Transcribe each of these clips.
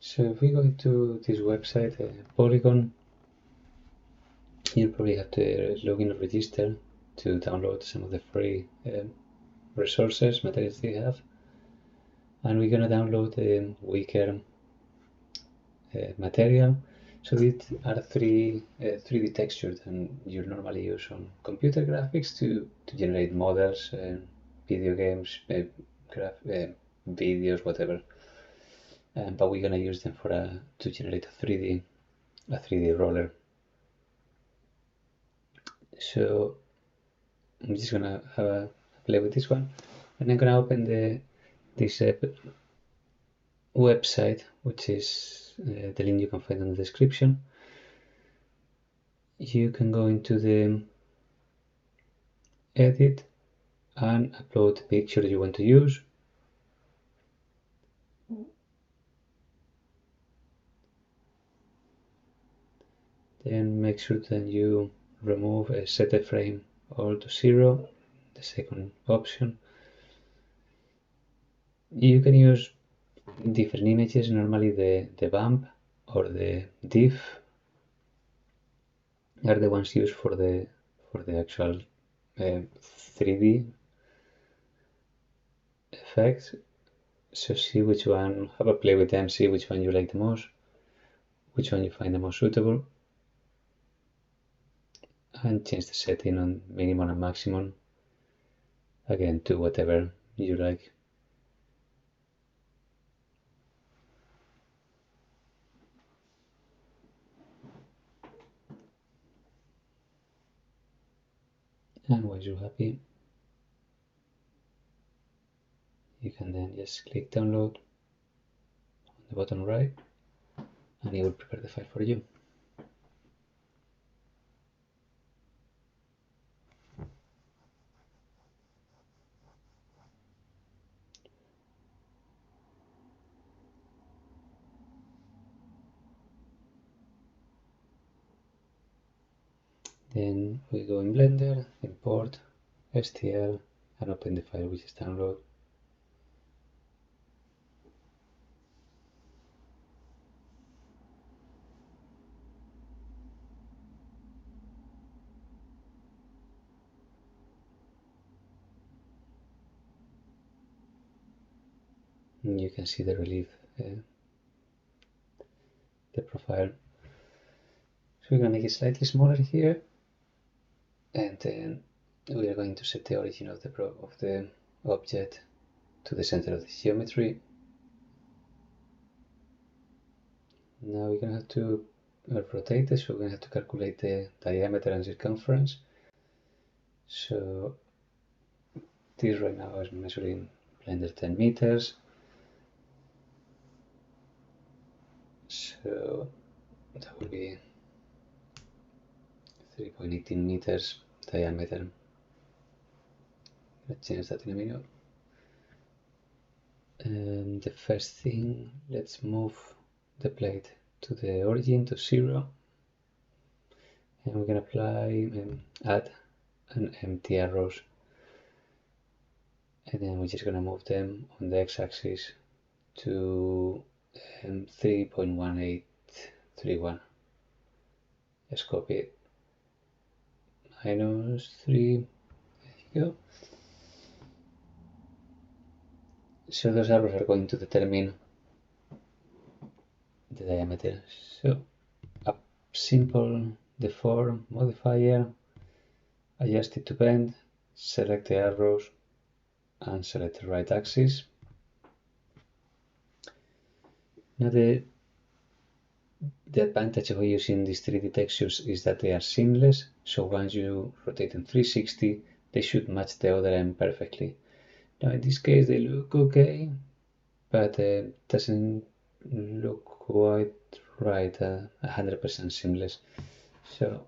So if we go into this website, Polygon, you'll probably have to log in or register to download some of the free resources, materials they have. And we're gonna download the Wicker material. So these are three 3D textures and you normally use on computer graphics to generate models, video games, videos, whatever. But we're gonna use them for to generate a 3D roller. So I'm just gonna have a play with this one, and I'm gonna open this website, which is the link you can find in the description. You can go into the edit and upload the picture you want to use. Then make sure that you remove set the frame all to 0, the second option. You can use different images, normally the bump or the diff are the ones used for the actual 3D effects. So see which one, have a play with them, see which one you like the most, which one you find the most suitable, and change the setting on minimum and maximum, again to whatever you like. And once you're happy, you can then just click download on the bottom right, and it will prepare the file for you. Then we go in Blender, import STL, and open the file which is download. And you can see the relief, the profile. So we're going to make it slightly smaller here, and then we are going to set the origin of the object to the center of the geometry. Now we're going to have to rotate this, so we're going to have to calculate the diameter and circumference. So this right now is measuring Blender 10 meters. So that will be 3.18 meters diameter. Let's change that in a minute. And the first thing, let's move the plate to the origin to 0, and we can apply add an empty arrows, and then we're just going to move them on the x-axis to 3.1831. Let's copy it, -3, there you go. So those arrows are going to determine the diameter. So a simple deform modifier, adjust it to bend, select the arrows and select the right axis. Now the advantage of using these 3D textures is that they are seamless, so once you rotate them 360 they should match the other end perfectly. Now in this case they look okay, but doesn't look quite right, 100% seamless. So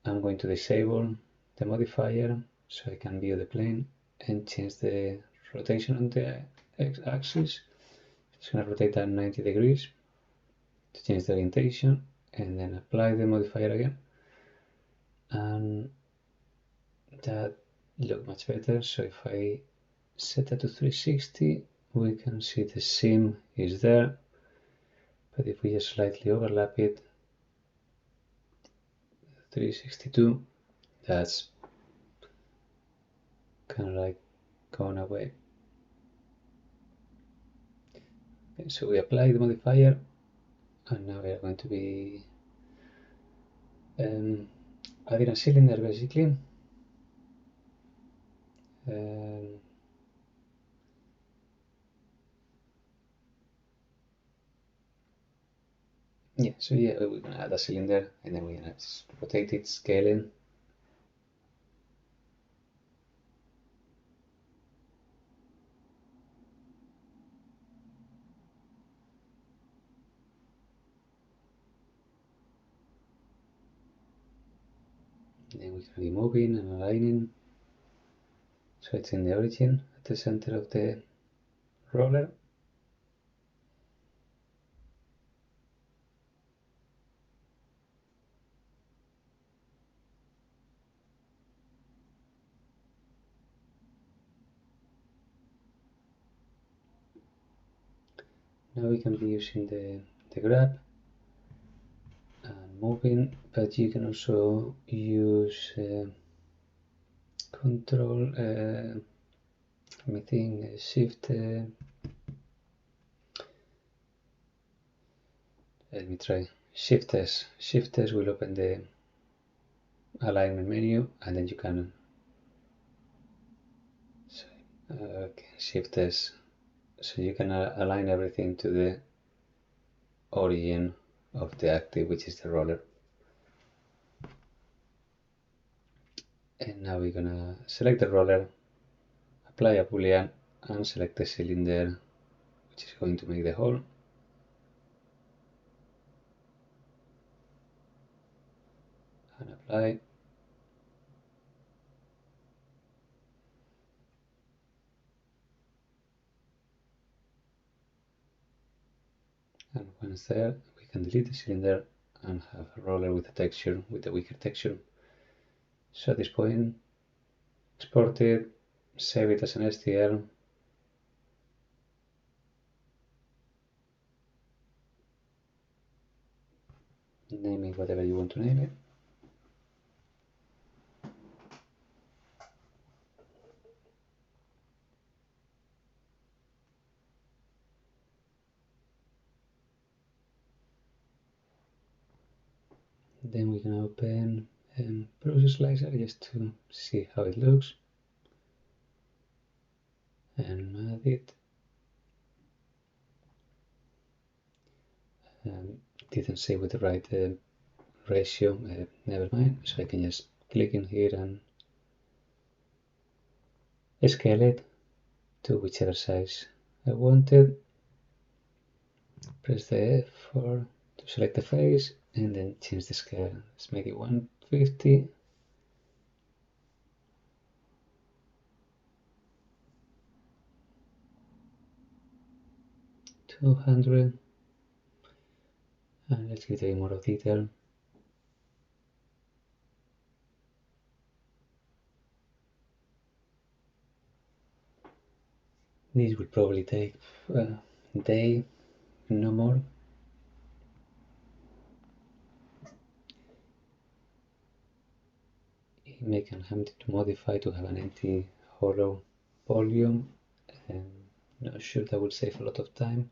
I'm going to disable the modifier so I can view the plane and change the rotation on the x-axis. Just going to rotate that 90 degrees to change the orientation, and then apply the modifier again, and that look much better. So if I set that to 360, we can see the seam is there, But if we just slightly overlap it, 362, that's kind of like gone away. Okay, so we apply the modifier, and now we are going to be adding a cylinder basically. Yeah, so yeah, we're gonna add a cylinder, and then we're gonna rotate it, scale it. Then we can be moving and aligning, so it's in the origin at the center of the roller. Now we can be using the grab and moving, but you can also use control, let me think, shift, let me try, shift S. Shift S will open the alignment menu, and then you can, shift S, so you can align everything to the origin of the active, which is the roller. And now we're gonna select the roller, apply a boolean, and select the cylinder, which is going to make the hole. And apply. And once there, we can delete the cylinder and have a roller with a texture, with a weaker texture. So at this point, export it, save it as an STL. Name it whatever you want to name it. Then we can open Process Slicer just to see how it looks. And add it. Didn't save with the right ratio, never mind. So I can just click in here and scale it to whichever size I wanted. Press the F to select the face, and then change the scale. Let's make it 150. $200, and let's give it a bit more of detail. This will probably take a day, no more. Make an attempt to modify to have an empty hollow volume, and not sure that will save a lot of time,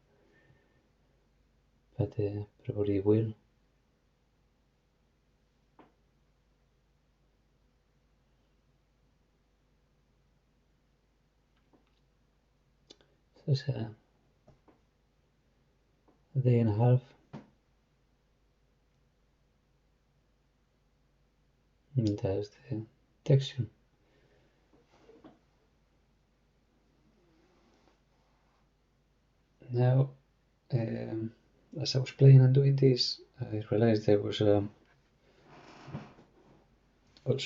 but probably will. So it's a day and a half. And that's the texture. Now, as I was playing and doing this, I realized there was also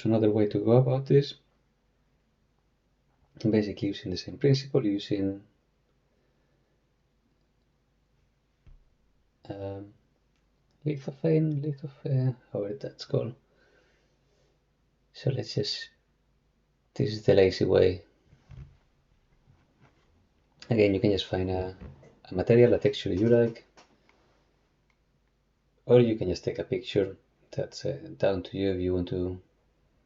another way to go about this. Basically using the same principle, using lithophane, however that's called. So let's just, this is the lazy way. Again, you can just find a material, a texture you like, or you can just take a picture. That's down to you if you want to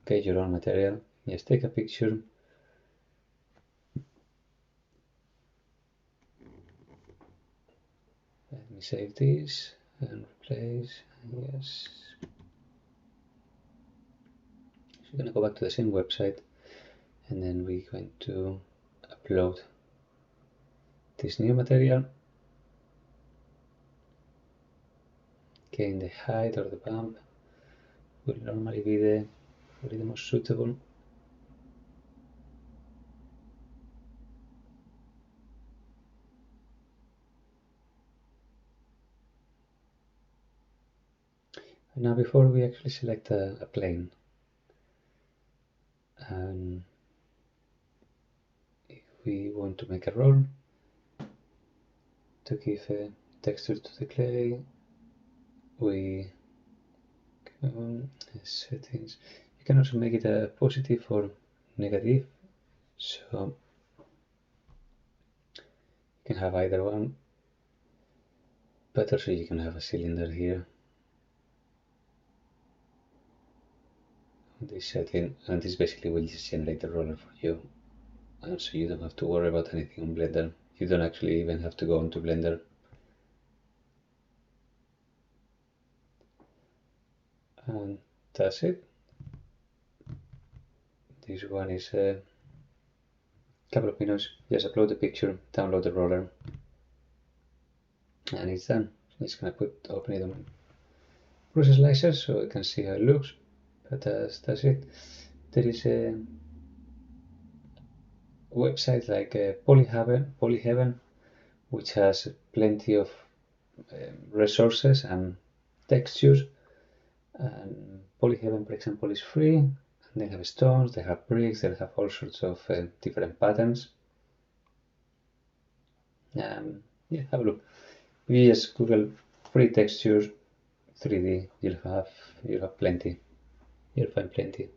get your own material. Just take a picture. Let me save this and replace. Yes. So we're gonna go back to the same website, and then we're going to upload this new material. Again, the height or the bump will normally be the most suitable. And now before we actually select a plane, and if we want to make a roll to give a texture to the clay, we settings. You can also make it a positive or negative, so you can have either one, but also you can have a cylinder here on this setting, and this basically will just generate the roller for you, and so you don't have to worry about anything on Blender. You don't actually even have to go into Blender. And that's it. This one is a couple of minutes. Just upload the picture, download the roller, and it's done. It's gonna open it on Prusa Slicer so you can see how it looks. But that's it. There is a website like Polyheaven, which has plenty of resources and textures. And Polyheaven, for example, is free. They have stones, they have bricks, they have all sorts of different patterns. Yeah, have a look. If you just Google free textures 3D, you'll have plenty. You'll find plenty.